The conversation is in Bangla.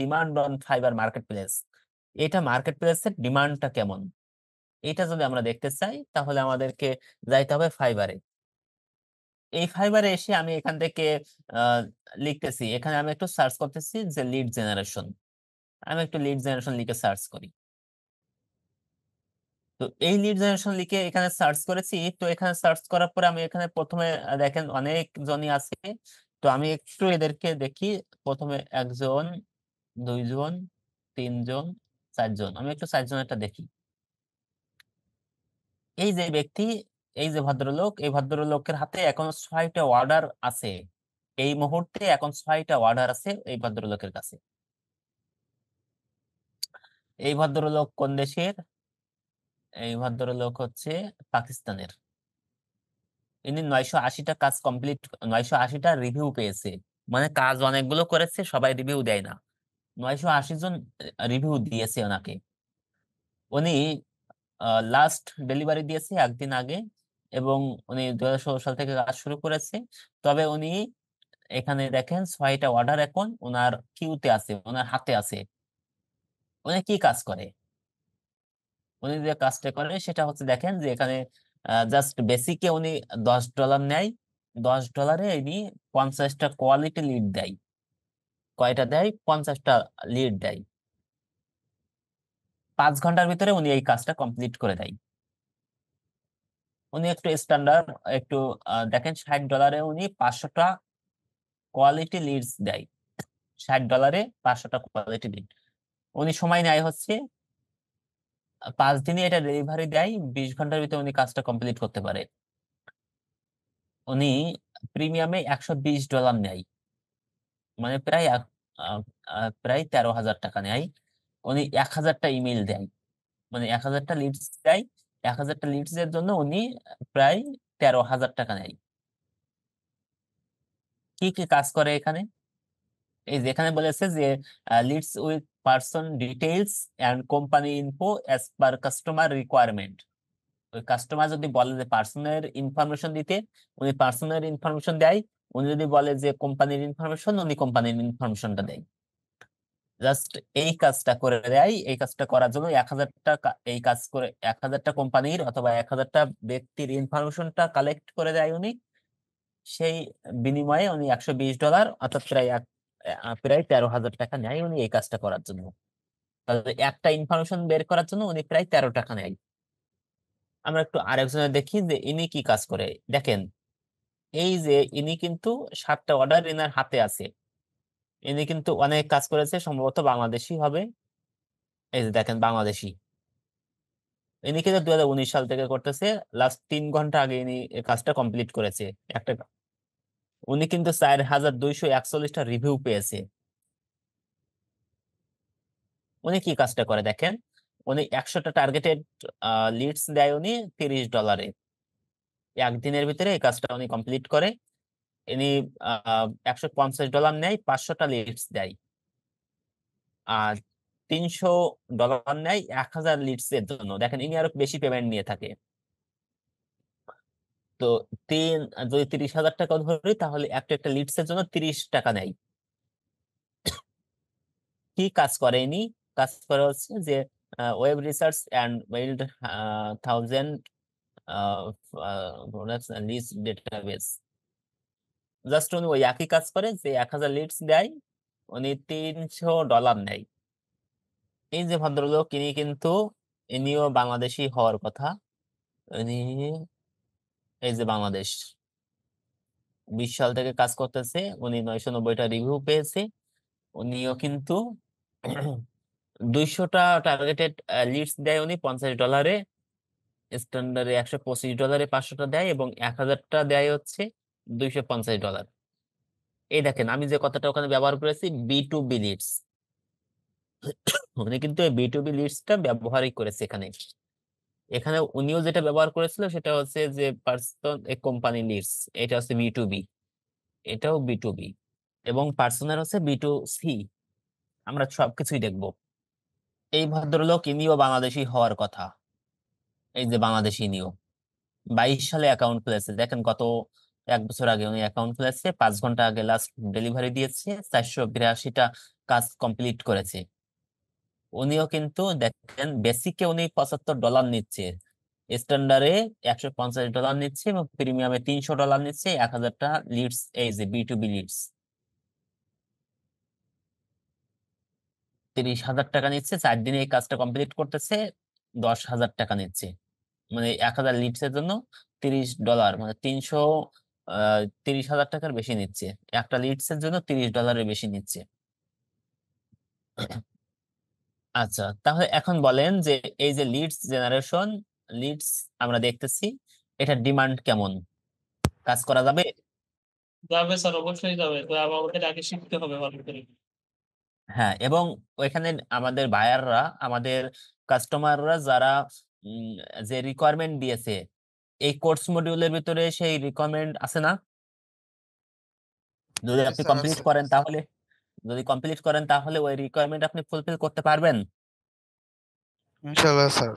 Demand on fibre market place, এটা মার্কেট প্লেসের ডিমান্ডটা কেমন, এটা যদি আমরা দেখতে চাই তাহলে আমাদেরকে যাইতে হবে ফাইবারে। এই ফাইবারে এসে আমি এখান থেকে লিখতেছি, এখানে আমি একটু সার্চ করতেছি যে লিড জেনারেশন। আমি একটু লিড জেনারেশন লিখে সার্চ করি। তো এই লিড জেনারেশন লিখে এখানে সার্চ করেছি। তো এখানে সার্চ করার পরে আমি এখানে প্রথমে দেখেন অনেক জনই আছে। তো আমি একটু এদেরকে দেখি। প্রথমে একজন, দুইজন, তিনজন, চারজন। আমি একটু চারজনেরটা দেখি। এই যে ব্যক্তি, এই যে ভদ্রলোক, এই ভদ্রলোকের হাতে এখন 6টা অর্ডার আছে। এই মুহূর্তে এখন 6টা অর্ডার আছে এই ভদ্রলোকের কাছে। এই ভদ্রলোক কোন দেশের? এই ভদ্রলোক হচ্ছে পাকিস্তানের। ইনি 980টা কাজ কমপ্লিট, 980টা রিভিউ পেয়েছে। মানে কাজ অনেকগুলো করেছে, সবাই রিভিউ দেয় না। 980 জন রিভিউ দিয়েছে ওনাকে। উনি লাস্ট ডেলিভারি দিয়েছে একদিন আগে, এবং উনি 2016 সাল থেকে কাজ শুরু করেছে। তবে উনি এখানে দেখেন 6টা অর্ডার এখন ওনার কিউতে আছে, ওনার হাতে আছে। উনি কি কাজ করে? উনি যে কাজটা করে সেটা হচ্ছে দেখেন যে এখানে জাস্ট বেসিকে উনি $10 নেয়। $10 ইনি 50টা কোয়ালিটি লিড দেয়। কয়টা দেয়? 50টা লিড দেয়। 5 ঘন্টার ভিতরে উনি এই কাজটা কমপ্লিট করে দেয়। উনি একটু স্ট্যান্ডার্ড, একটু দেখেন $60 উনি 500টা কোয়ালিটি লিডস দেয়। $60 500টা কোয়ালিটি লিড। উনি সময় নেয় হচ্ছে 5 দিনে এটা ডেলিভারি দেয়। 20 ঘন্টার ভিতরে উনি কাজটা কমপ্লিট করতে পারে। উনি প্রিমিয়ামে $120 নেয়, মানে প্রায় 13,000 টাকা নেয়। উনি 1,000টা ইমেল দেয়, মানে 1,000টা লিডস দেয়। 1,000টা লিডস এর জন্য উনি প্রায় 13,000 টাকা নেয়। কি কি কাজ করে এখানে? এই যে এখানে বলেছে যে leads with person details and company info as per customer requirement. ওই কাস্টমার যদি বলে যে পার্সনের ইনফরমেশন দিতে, উনি পার্সনের ইনফরমেশন দেয়। উনি যদি বলে যে কোম্পানির ইনফরমেশন, উনি কোম্পানির ইনফরমেশনটা দেয়। জাস্ট এই কাজটা করে দেয়। এই কাজটা করার জন্য 1,000টা এই কাজ করে 1,000টা কোম্পানির অথবা 1,000টা ব্যক্তির ইনফরমেশনটা কালেক্ট করে দেয় উনি। সেই বিনিময়ে উনি $120, অর্থাৎ প্রায় 13,000 টাকা নেয় উনি এই কাজটা করার জন্য। তাহলে একটা ইনফরমেশন বের করার জন্য উনি প্রায় 13 টাকা নেয়। আমরা একটু আরেকজনের দেখি যে ইনি কি কাজ করে। দেখেন, এই যে ইনি কিন্তু 7টা অর্ডার এনার হাতে আছে। ইনি কিন্তু অনেক কাজ করেছে, সম্ভবত বাংলাদেশি হবে। এই যে দেখেন বাংলাদেশি। ইনি কিন্তু 2019 সাল থেকে করতেছে। লাস্ট 3 ঘন্টা আগে ইনি এই কাজটা কমপ্লিট করেছে। একটা উনি কিন্তু 4,241টা রিভিউ পেয়েছে। উনি কি কাজটা করে দেখেন, উনি 100টা টার্গেটেড লিডস দেয় উনি $30। একদিনের ভিতরে এই কাজটা উনি কমপ্লিট করে। ইনি $150 নেয়, 500টা লিডস দেয়। আর $300 নেয় 1,000 লিডস এর জন্য। দেখেন ইনি আরো বেশি পেমেন্ট নিয়ে থাকে। তো যদি 30,000 টাকা ধরি তাহলে একটা একটা লিডস এর জন্য 30 টাকা নেয়। কি কাজ করে ইনি? কাজ করে হচ্ছে যে web research and build 1000 list database. Just উনি ওই একই কাজ করে, যে 1,000 লিডস দেয়, উনি $300 নেয়। এই যে ভদ্রলোক, ইনিও বাংলাদেশি হওয়ার কথা। ইনি এই যে বাংলাদেশ 20 সাল থেকে কাজ করতেছে। উনি 990টা রিভিউ পেয়েছে। উনিও কিন্তু 200টা টার্গেটেড লিডস দেয় উনি $50। স্ট্যান্ডার্ডে $125, 500টা দেয়, এবং 1,000টা দেয় হচ্ছে $250। এই দেখেন আমি যে কথাটা ওখানে ব্যবহার করেছি, B2B লিডস। উনি কিন্তু এই B2B লিডসটা ব্যবহারই করেছে এখানে। এখানে উনিও যেটা ব্যবহার করেছিল সেটা হচ্ছে যে পার্সন এ কোম্পানি লিডস। এটা হচ্ছে B2B, এটাও B2B, এবং পার্সোনাল হচ্ছে B2C। আমরা সবকিছুই দেখবো। এই ভদ্রলোক ইনিও বাংলাদেশি হওয়ার কথা। এই যে বাংলাদেশি, ইনিও 22 সালে অ্যাকাউন্ট খুলেছে। দেখেন কত 1 বছর আগে উনি অ্যাকাউন্ট খুলেছে, 5 ঘন্টা আগে লাস্ট ডেলিভারি দিয়েছে, 482টা কাজ কমপ্লিট করেছে। উনিও কিন্তু দেখেন বেসিকে উনি $75 নিচ্ছে, স্ট্যান্ডার্ডে $150 নিচ্ছে এবং প্রিমিয়ামে $300 নিচ্ছে, 1000টা লিডস, এই যে B2B লিডস 30,000 টাকা নিচ্ছে, 4 দিনে এই কাজটা কমপ্লিট করতেছে, 10,000 টাকা নিচ্ছে। মানে 1000 লিডস এর জন্য $30, মানে 30,000 টাকার বেশি নিচ্ছে, একটা লিডস এর জন্য $30 বেশি নিচ্ছে। আচ্ছা, তাহলে এখন বলেন যে এই যে লিডস জেনারেশন, লিডস আমরা দেখতেছি, এটা ডিমান্ড কেমন, কাজ করা যাবে? যাবে স্যার, অবশ্যই যাবে, তো আমাদের আগে শিখতে হবে ভালো করে। হ্যাঁ, এবং ওইখানে আমাদের বায়াররা, আমাদের কাস্টমাররা যারা উম, যে রিকোয়ারমেন্ট দিয়েছে, এই কোর্স মডিউলের ভিতরে সেই রিকোয়ারমেন্ট আছে না? যদি জি আপনি স্যার, কমপ্লিট আছে। করেন তাহলে, যদি কমপ্লিট করেন তাহলে ওই রিকোয়ারমেন্ট আপনি ফুলফিল করতে পারবেন। ইনশাআল্লাহ স্যার।